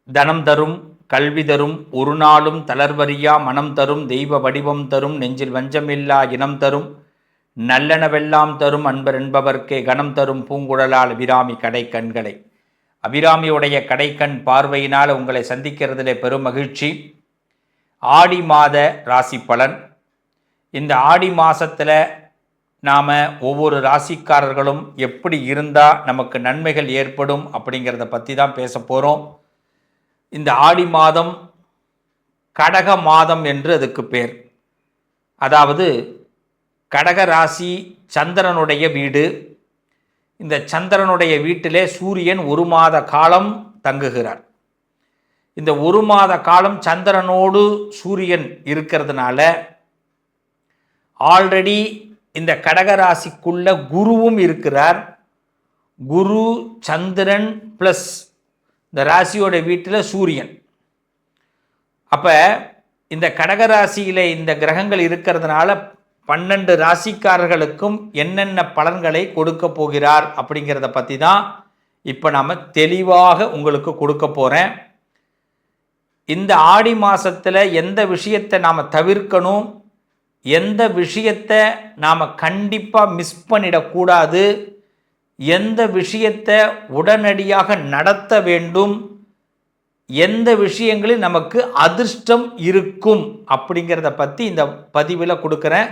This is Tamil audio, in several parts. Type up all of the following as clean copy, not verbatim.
தனம் தரும், கல்வி தரும், ஒரு நாளும் தளர்வறியா மனம் தரும், தெய்வ வடிவம் தரும், நெஞ்சில் வஞ்சமில்லா இனம் தரும், நல்லனவெல்லாம் தரும் அன்பர் என்பவர்க்கே கணம் தரும் பூங்குழலால் அபிராமி கடைக்கண்களை. அபிராமியுடைய கடைக்கண் பார்வையினால் உங்களை சந்திக்கிறதுல பெரும் மகிழ்ச்சி. ஆடி மாத ராசி பலன். இந்த ஆடி மாதத்தில் நாம் ஒவ்வொரு ராசிக்காரர்களும் எப்படி இருந்தால் நமக்கு நன்மைகள் ஏற்படும் அப்படிங்கிறத பற்றி தான் பேச போகிறோம். இந்த ஆடி மாதம் கடக மாதம் என்று அதுக்கு பேர். அதாவது கடக ராசி சந்திரனுடைய வீடு. இந்த சந்திரனுடைய வீட்டிலே சூரியன் ஒரு மாத காலம் தங்குகிறார். இந்த ஒரு மாத காலம் சந்திரனோடு சூரியன் இருக்கிறதுனால ஆல்ரெடி இந்த கடகராசிக்குள்ள குருவும் இருக்கிறார். குரு சந்திரன் ப்ளஸ் இந்த ராசியோட வீட்டில் சூரியன். அப்போ இந்த கடகராசியில் இந்த கிரகங்கள் இருக்கிறதுனால 12 ராசிக்காரர்களுக்கும் என்னென்ன பலன்களை கொடுக்க போகிறார் அப்படிங்கிறத பற்றி தான் இப்போ நாம் தெளிவாக உங்களுக்கு கொடுக்க போகிறேன். இந்த ஆடி மாதத்தில் எந்த விஷயத்தை நாம் தவிர்க்கணும், எந்த விஷயத்தை நாம் கண்டிப்பாக மிஸ் பண்ணிடக்கூடாது, எந்த விஷயத்தை உடனடியாக நடத்த வேண்டும், எந்த விஷயங்களில் நமக்கு அதிர்ஷ்டம் இருக்கும் அப்படிங்கிறத பற்றி இந்த பதிவில் கொடுக்குறேன்.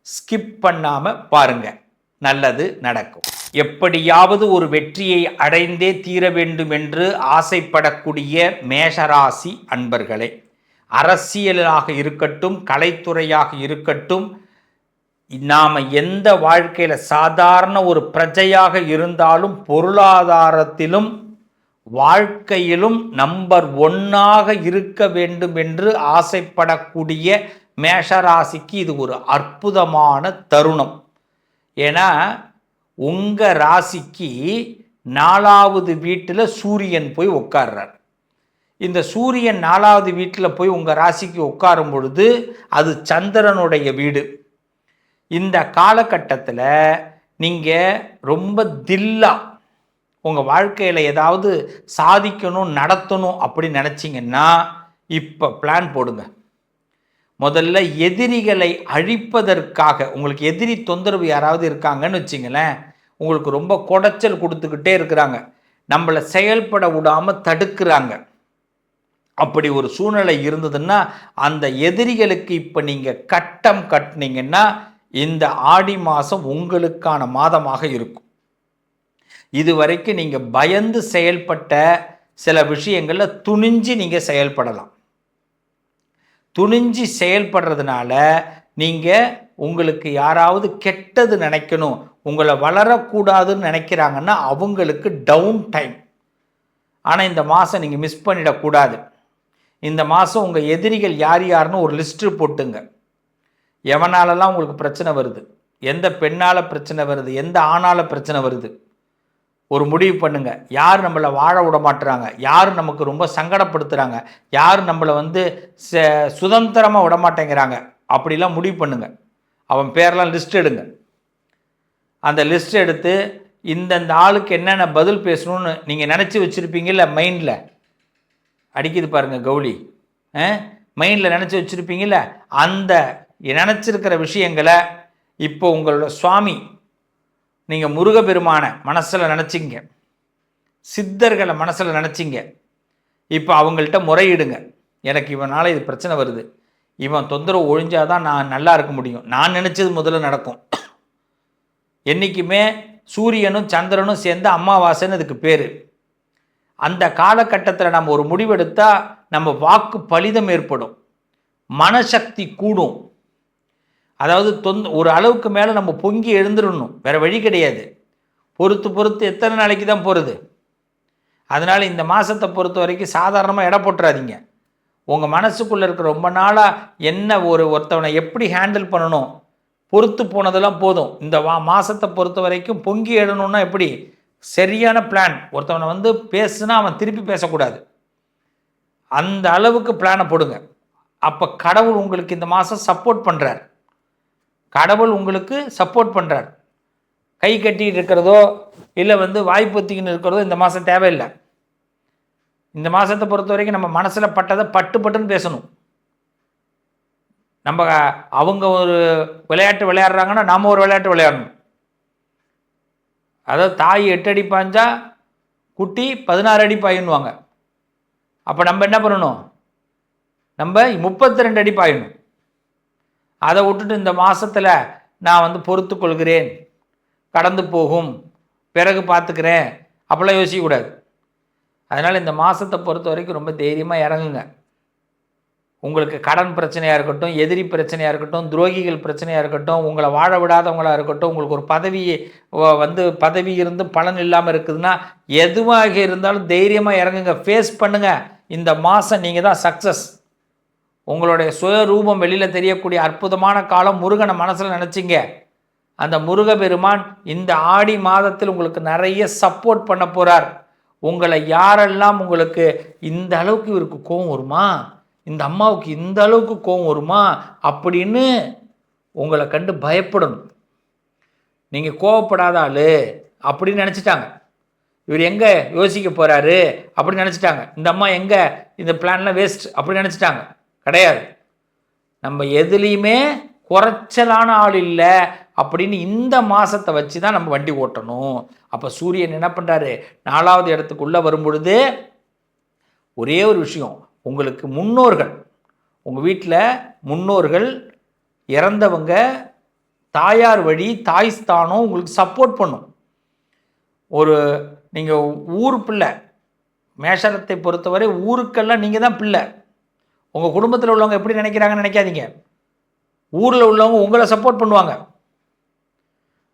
ஸ்கிப் பண்ணாமல் பாருங்கள், நல்லது நடக்கும். எப்படியாவது ஒரு வெற்றியை அடைந்தே தீர வேண்டும் என்று ஆசைப்படக்கூடிய மேஷராசி அன்பர்களே, அரசியலாக இருக்கட்டும், கலைத்துறையாக இருக்கட்டும், நாம் எந்த வாழ்க்கையில் சாதாரண ஒரு பிரஜையாக இருந்தாலும் பொருளாதாரத்திலும் வாழ்க்கையிலும் நம்பர் 1ஆக இருக்க வேண்டும் என்று ஆசைப்படக்கூடிய மேஷராசிக்கு இது ஒரு அற்புதமான தருணம். ஏன்னா உங்கள் ராசிக்கு 4வது வீட்டில் சூரியன் போய் உட்கார்றார். இந்த சூரியன் 4வது வீட்டில் போய் உங்கள் ராசிக்கு உட்காரும் பொழுது அது சந்திரனுடைய வீடு. இந்த காலகட்டத்தில் நீங்கள் ரொம்ப தில்லா உங்கள் வாழ்க்கையில் ஏதாவது சாதிக்கணும், நடத்தணும் அப்படின்னு நினச்சிங்கன்னா இப்போ பிளான் போடுங்க. முதல்ல எதிரிகளை அழிப்பதற்காக, உங்களுக்கு எதிரி தொந்தரவு யாராவது இருக்காங்கன்னு வச்சிங்களேன், உங்களுக்கு ரொம்ப குடைச்சல் கொடுத்துக்கிட்டே இருக்கிறாங்க, நம்மளை செயல்பட விடாமல் தடுக்கிறாங்க. அப்படி ஒரு சூழ்நிலை இருந்ததுன்னா அந்த எதிரிகளுக்கு இப்போ நீங்கள் கட்டம் கட்டினீங்கன்னா இந்த ஆடி மாதம் உங்களுக்கான மாதமாக இருக்கும். இதுவரைக்கும் நீங்கள் பயந்து செயல்பட்ட சில விஷயங்களில் துணிஞ்சு நீங்கள் செயல்படலாம். துணிஞ்சு செயல்படுறதுனால நீங்கள் உங்களுக்கு யாராவது கெட்டது நினைக்கணும், உங்களை வளரக்கூடாதுன்னு நினைக்கிறாங்கன்னா அவங்களுக்கு டவுன் டைம். ஆனால் இந்த மாதம் நீங்கள் மிஸ் பண்ணிடக்கூடாது. இந்த மாதம் உங்கள் எதிரிகள் யார் யாருன்னு ஒரு லிஸ்ட்டு போட்டுங்க. எவனாலெல்லாம் உங்களுக்கு பிரச்சனை வருது, எந்த பெண்ணால் பிரச்சனை வருது, எந்த ஆணால் பிரச்சனை வருது, ஒரு முடிவு பண்ணுங்க. யார் நம்மளை வாழ விட மாட்டுறாங்க, யார் நமக்கு ரொம்ப சங்கடப்படுத்துகிறாங்க, யார் நம்மளை சுதந்திரமாக விட மாட்டேங்கிறாங்க, அப்படிலாம் முடிவு பண்ணுங்க. அவன் பேரெலாம் லிஸ்ட் எடுங்க. அந்த லிஸ்ட் எடுத்து இந்தந்த ஆளுக்கு என்னென்ன பதில் பேசணும்னு நீங்கள் நினச்சி வச்சுருப்பீங்கல்ல, மைண்டில் அடிக்குது பாருங்கள் கவுளி, மைண்டில் நினச்சி வச்சுருப்பீங்கல்ல, அந்த நினச்சிருக்கிற விஷயங்களை இப்போ உங்களோட சுவாமி, நீங்கள் முருகப்பெருமான மனசில் நினச்சிங்க, சித்தர்களை மனசில் நினச்சிங்க. இப்போ அவங்கள்ட்ட முறையிடுங்க. எனக்கு இவனால் இது பிரச்சனை வருது, இவன் தொந்தரவு ஒழிஞ்சாதான் நான் நல்லா இருக்க முடியும், நான் நினச்சது முதல்ல நடக்கும். என்றைக்குமே சூரியனும் சந்திரனும் சேர்ந்து அமாவாசைன்னு அதுக்கு பேர். அந்த காலகட்டத்தில் நம்ம ஒரு முடிவெடுத்தால் நம்ம வாக்கு பலிதம் ஏற்படும், மனசக்தி கூடும். அதாவது ஒரு அளவுக்கு மேலே நம்ம பொங்கி எழுந்துடணும், வேறு வழி கிடையாது. பொறுத்து எத்தனை நாளைக்கு தான் போகிறது. அதனால் இந்த மாதத்தை பொறுத்த வரைக்கும் சாதாரணமாக எடை போட்டுறாதீங்க. உங்கள் மனசுக்குள்ளே இருக்கிற ரொம்ப நாளாக என்ன ஒருத்தவனை எப்படி ஹேண்டில் பண்ணணும், பொறுத்து போனதெல்லாம் போதும். இந்த மாதத்தை பொறுத்த வரைக்கும் பொங்கி எழுணுன்னா எப்படி, சரியான பிளான். ஒருத்தவனை பேசுனா அவன் திருப்பி பேசக்கூடாது, அந்த அளவுக்கு பிளானை போடுங்க. அப்போ கடவுள் உங்களுக்கு இந்த மாதம் சப்போர்ட் பண்ணுறார். கடவுள் உங்களுக்கு சப்போர்ட் பண்ணுறார். கை கட்டிகிட்டு இருக்கிறதோ இல்லை வாய் பொத்திக்கின்னு இருக்கிறதோ இந்த மாதம் தேவையில்லை. இந்த மாதத்தை பொறுத்த வரைக்கும் நம்ம மனசில் பட்டதை பட்டுன்னு பேசணும். நம்ம அவங்க ஒரு விளையாட்டு விளையாடுறாங்கன்னா நாம் ஒரு விளையாட்டு விளையாடணும். அதாவது தாய் 8 அடி பாய்ஞ்சா குட்டி 16 அடி பாயின்னுவாங்க. அப்போ நம்ம என்ன பண்ணணும்? நம்ம 32 அடி பாயணும். அதை விட்டுட்டு இந்த மாதத்தில் நான் பொறுத்து கொள்கிறேன், கடந்து போகும், பிறகு பார்த்துக்கிறேன், அப்போல்லாம் யோசிக்கக்கூடாது. அதனால் இந்த மாதத்தை பொறுத்த வரைக்கும் ரொம்ப தைரியமாக இறங்குங்க. உங்களுக்கு கடன் பிரச்சனையாக இருக்கட்டும், எதிரி பிரச்சனையாக இருக்கட்டும், துரோகிகள் பிரச்சனையாக இருக்கட்டும், உங்களை வாழ விடாதவங்களாக இருக்கட்டும், உங்களுக்கு ஒரு பதவி இருந்து பலன் இல்லாமல் இருக்குதுன்னா எதுவாக இருந்தாலும் தைரியமாக இறங்குங்க, ஃபேஸ் பண்ணுங்கள். இந்த மாதம் நீங்கள் தான் சக்ஸஸ். உங்களுடைய சுயரூபம் வெளியில் தெரியக்கூடிய அற்புதமான காலம். முருகனை மனசில் நினச்சிங்க. அந்த முருகப்பெருமான் இந்த ஆடி மாதத்தில் உங்களுக்கு நிறைய சப்போர்ட் பண்ண போகிறார். உங்களை யாரெல்லாம் உங்களுக்கு இந்த அளவுக்கு இவருக்கு கோவம் வருமா, இந்த அம்மாவுக்கு இந்த அளவுக்கு கோவம் வருமா அப்படின்னு உங்களை கண்டு பயப்படணும். நீங்கள் கோவப்படாத ஆள் அப்படின்னு நினச்சிட்டாங்க. இவர் எங்கே யோசிக்க போகிறாரு அப்படின்னு நினச்சிட்டாங்க. இந்த அம்மா எங்கே இந்த பிளான்லாம் வேஸ்ட் அப்படின்னு நினச்சிட்டாங்க. கிடையாது. நம்ம எதுலேயுமே குறைச்சலான ஆள் இல்லை அப்படின்னு இந்த மாதத்தை வச்சு தான் நம்ம வண்டி ஓட்டணும். அப்போ சூரியன் என்ன பண்ணுறாரு? 4வது இடத்துக்குள்ளே வரும்பொழுது ஒரே ஒரு விஷயம், உங்களுக்கு முன்னோர்கள், உங்கள் வீட்டில் முன்னோர்கள் இறந்தவங்க, தாயார் வழி தாய் ஸ்தானம் உங்களுக்கு சப்போர்ட் பண்ணும். நீங்கள் ஊர் பிள்ளை, மேஷரத்தை பொறுத்தவரை ஊருக்கெல்லாம் நீங்கள் தான் பிள்ளை. உங்கள் குடும்பத்தில் உள்ளவங்க எப்படி நினைக்கிறாங்கன்னு நினைக்காதீங்க. ஊரில் உள்ளவங்க உங்களை சப்போர்ட் பண்ணுவாங்க.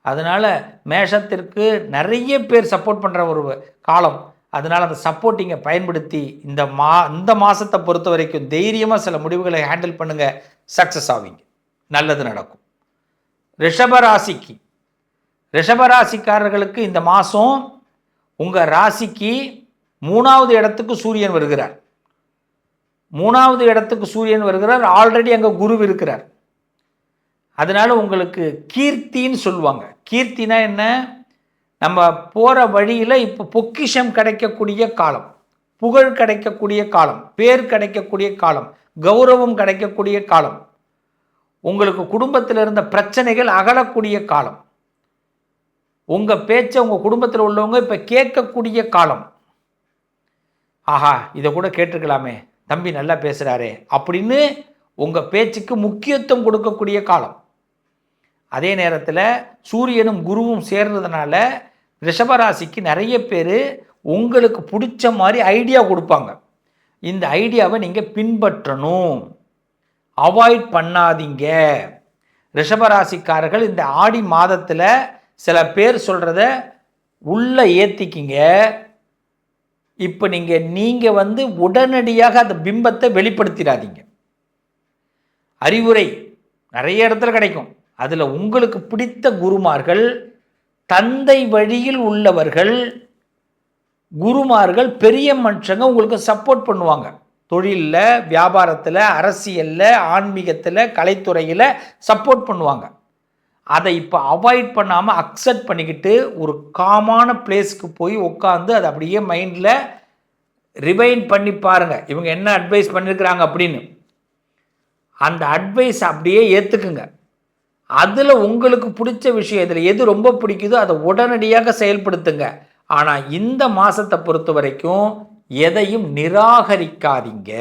அதனால் மேஷத்திற்கு நிறைய பேர் சப்போர்ட் பண்ணுற ஒரு காலம். அதனால் அந்த சப்போர்ட்டிங்கை பயன்படுத்தி இந்த மாதத்தை பொறுத்த வரைக்கும் தைரியமாக சில முடிவுகளை ஹேண்டில் பண்ணுங்கள், சக்ஸஸ் ஆவீங்க, நல்லது நடக்கும். ரிஷபராசிக்காரர்களுக்கு இந்த மாதம் உங்கள் ராசிக்கு 3வது இடத்துக்கு சூரியன் வருகிறார். 3வது இடத்துக்கு சூரியன் வருகிறார். ஆல்ரெடி அங்கே குரு இருக்கிறார். அதனால் உங்களுக்கு கீர்த்தின்னு சொல்லுவாங்க. கீர்த்தினா என்ன? நம்ம போகிற வழியில் இப்போ பொக்கிஷம் கிடைக்கக்கூடிய காலம், புகழ் கிடைக்கக்கூடிய காலம், பேர் கிடைக்கக்கூடிய காலம், கௌரவம் கிடைக்கக்கூடிய காலம், உங்களுக்கு குடும்பத்தில் இருந்த பிரச்சனைகள் அகலக்கூடிய காலம், உங்கள் பேச்சை உங்கள் குடும்பத்தில் உள்ளவங்க இப்போ கேட்கக்கூடிய காலம். ஆஹா, இதை கூட கேட்டிருக்கலாமே, தம்பி நல்லா பேசுகிறாரே அப்படின்னு உங்கள் பேச்சுக்கு முக்கியத்துவம் கொடுக்கக்கூடிய காலம். அதே நேரத்தில் சூரியனும் குருவும் சேர்றதுனால ரிஷபராசிக்கு நிறைய பேர் உங்களுக்கு பிடிச்ச மாதிரி ஐடியா கொடுப்பாங்க. இந்த ஐடியாவை நீங்கள் பின்பற்றணும், அவாய்ட் பண்ணாதீங்க. ரிஷபராசிக்காரர்கள் இந்த ஆடி மாதத்தில் சில பேர் சொல்கிறத உள்ளே ஏற்றிக்கிங்க. இப்போ நீங்கள் உடனடியாக அந்த பிம்பத்தை வெளிப்படுத்திடாதீங்க. அறிவுரை நிறைய இடத்துல கிடைக்கும். அதில் உங்களுக்கு பிடித்த குருமார்கள், தந்தை வழியில் உள்ளவர்கள், குருமார்கள், பெரிய மனுஷங்க உங்களுக்கு சப்போர்ட் பண்ணுவாங்க. தொழிலில், வியாபாரத்தில், அரசியலில், ஆன்மீகத்தில், கலைத்துறையில் சப்போர்ட் பண்ணுவாங்க. அதை இப்போ அவாய்ட் பண்ணாமல் அக்செப்ட் பண்ணிக்கிட்டு ஒரு காமான பிளேஸ்க்கு போய் உட்காந்து அதை அப்படியே மைண்டில் ரிவைண்ட் பண்ணி பாருங்கள், இவங்க என்ன அட்வைஸ் பண்ணியிருக்கிறாங்க அப்படின்னு. அந்த அட்வைஸ் அப்படியே ஏற்றுக்குங்க. அதில் உங்களுக்கு பிடிச்ச விஷயம், இதில் எது ரொம்ப பிடிக்குதோ அதை உடனடியாக செயல்படுத்துங்க. ஆனால் இந்த மாதத்தை பொறுத்த வரைக்கும் எதையும் நிராகரிக்காதீங்க.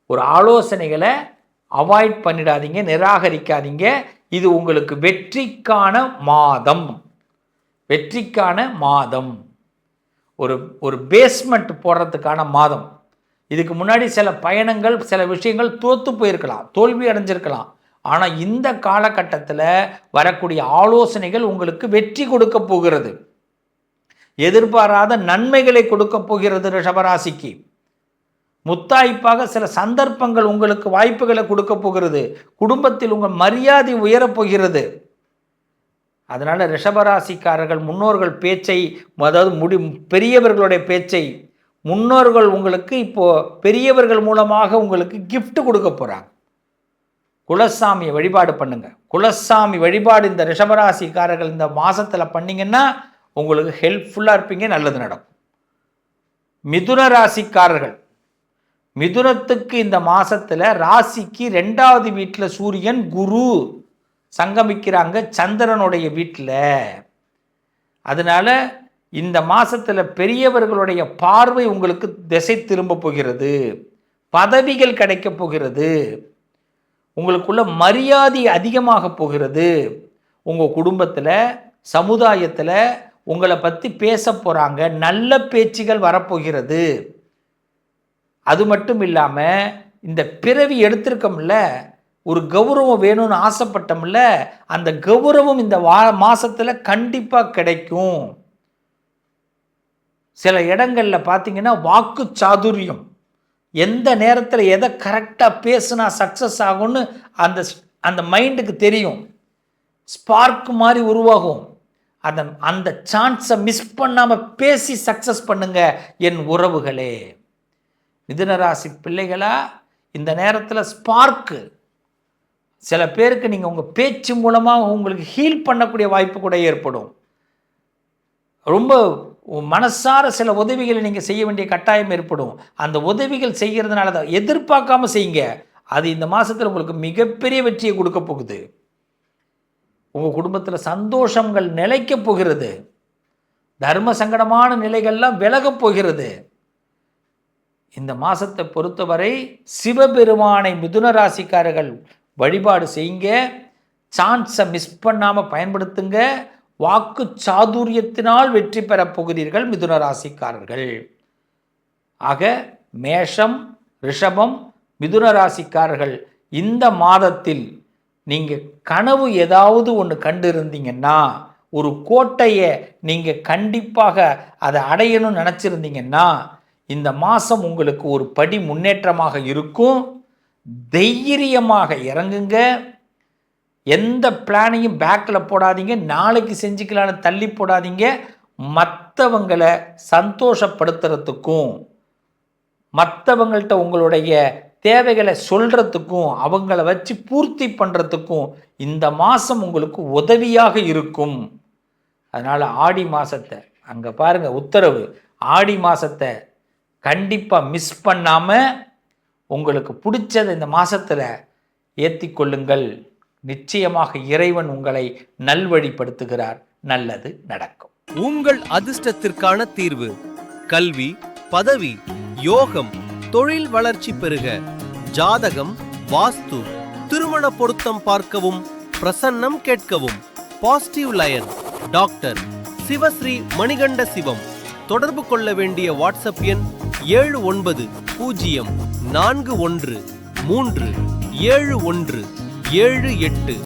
ஒரு ஆலோசனைகளை அவாய்ட் பண்ணிடாதீங்க, நிராகரிக்காதீங்க. இது உங்களுக்கு வெற்றிக்கான மாதம். ஒரு பேஸ்மெண்ட் போடுறதுக்கான மாதம். இதுக்கு முன்னாடி சில பயணங்கள், சில விஷயங்கள் தோற்று போயிருக்கலாம், தோல்வி அடைஞ்சிருக்கலாம். ஆனால் இந்த காலகட்டத்தில் வரக்கூடிய ஆலோசனைகள் உங்களுக்கு வெற்றி கொடுக்க போகிறது, எதிர்பாராத நன்மைகளை கொடுக்க போகிறது. ரிஷபராசிக்கு முத்தாய்ப்பாக சில சந்தர்ப்பங்கள் உங்களுக்கு வாய்ப்புகளை கொடுக்க போகிறது. குடும்பத்தில் உங்கள் மரியாதை உயரப்போகிறது. அதனால் ரிஷபராசிக்காரர்கள் முன்னோர்கள் பேச்சை, அதாவது பெரியவர்களுடைய பேச்சை, முன்னோர்கள் உங்களுக்கு இப்போது பெரியவர்கள் மூலமாக உங்களுக்கு கிஃப்ட் கொடுக்க போகிறாங்க. குலசாமியை வழிபாடு பண்ணுங்கள். குலசாமி வழிபாடு இந்த ரிஷபராசிக்காரர்கள் இந்த மாதத்தில் பண்ணிங்கன்னா உங்களுக்கு ஹெல்ப்ஃபுல்லாக இருப்பீங்க, நல்லது நடக்கும். மிதுன ராசிக்காரர்கள், மிதுனத்துக்கு இந்த மாசத்துல ராசிக்கு 2வது வீட்டில் சூரியன் குரு சங்கமிக்கிறாங்க சந்திரனுடைய வீட்டில். அதனால இந்த மாசத்துல பெரியவர்களுடைய பார்வை உங்களுக்கு திசை திரும்ப போகிறது, பதவிகள் கிடைக்க போகிறது, உங்களுக்குள்ள மரியாதை அதிகமாக போகிறது, உங்கள் குடும்பத்தில் சமுதாயத்தில் உங்களை பற்றி பேச போகிறாங்க, நல்ல பேச்சுகள் வரப்போகிறது. அது மட்டும் இல்லாமல் இந்த பிறவி எடுத்திருக்கோம்ல, ஒரு கௌரவம் வேணும்னு ஆசைப்பட்டோம்ல, அந்த கௌரவம் இந்த மாசத்துல கண்டிப்பாக கிடைக்கும். சில இடங்களில் பார்த்தீங்கன்னா வாக்கு சாதுரியம், எந்த நேரத்தில் எதை கரெக்டாக பேசுனா சக்ஸஸ் ஆகும்னு அந்த அந்த மைண்டுக்கு தெரியும். ஸ்பார்க் மாதிரி உருவாகும். அந்த சான்ஸை மிஸ் பண்ணாமல் பேசி சக்ஸஸ் பண்ணுங்க என் உறவுகளே. மிதுனராசி பிள்ளைகளா, இந்த நேரத்தில் ஸ்பார்க்கு சில பேருக்கு நீங்கள் உங்கள் பேச்சு மூலமாக உங்களுக்கு ஹீல் பண்ணக்கூடிய வாய்ப்பு கூட ஏற்படும். ரொம்ப மனசார சில உதவிகளை நீங்கள் செய்ய வேண்டிய கட்டாயம் ஏற்படும். அந்த உதவிகள் செய்கிறதுனால தான் எதிர்பார்க்காம செய்யுங்க. அது இந்த மாதத்தில் உங்களுக்கு மிகப்பெரிய வெற்றியை கொடுக்க போகுது. உங்கள் குடும்பத்தில் சந்தோஷங்கள் நிலைக்க போகிறது. தர்ம சங்கடமான நிலைகள்லாம் விலகப் போகிறது. இந்த மாதத்தை பொறுத்தவரை சிவபெருமானை மிதுன ராசிக்காரர்கள் வழிபாடு செய்யுங்க. சான்ஸை மிஸ் பண்ணாமல் பயன்படுத்துங்க. வாக்கு சாதுரியத்தினால் வெற்றி பெறப் போகிறீர்கள் மிதுன ராசிக்காரர்கள். ஆக மேஷம், ரிஷபம், மிதுன ராசிக்காரர்கள் இந்த மாதத்தில் நீங்கள் கனவு ஏதாவது ஒன்று கண்டு இருந்தீங்கன்னா, ஒரு கோட்டையை நீங்கள் கண்டிப்பாக அதை அடையணும்னு நினச்சிருந்தீங்கன்னா, இந்த மாதம் உங்களுக்கு ஒரு படி முன்னேற்றமாக இருக்கும். தைரியமாக இறங்குங்க. எந்த பிளானையும் பேக்கில் போடாதீங்க, நாளைக்கு செஞ்சுக்கலான்னு தள்ளி போடாதீங்க. மற்றவங்களை சந்தோஷப்படுத்துறதுக்கும், மற்றவங்கள்ட்ட உங்களுடைய தேவைகளை சொல்கிறதுக்கும், அவங்கள வச்சு பூர்த்தி பண்ணுறதுக்கும் இந்த மாதம் உங்களுக்கு உதவியாக இருக்கும். அதனால் ஆடி மாதத்தை அங்கே பாருங்கள், உத்தரவு, ஆடி மாதத்தை கண்டிப்பாக மிஸ் பண்ணாமல் உங்களுக்கு பிடிச்சதை இந்த மாதத்தில் ஏற்றிக்கொள்ளுங்கள். நிச்சயமாக இறைவன் உங்களை நல்வழிப்படுத்துகிறார். நல்லது நடக்கும். உங்கள் அதிர்ஷ்டத்திற்கான தீர்வு: கல்வி, பதவி, யோகம், தொழில் வளர்ச்சி பெருக, ஜாதகம், வாஸ்து, திருமண பொருத்தம் பார்க்கவும், பிரசன்னம் கேட்கவும். Positive line doctor Sivasri Manikanda Sivam. தொடர்பு கொள்ள வேண்டிய வாட்ஸ்அப் எண் 7904137178.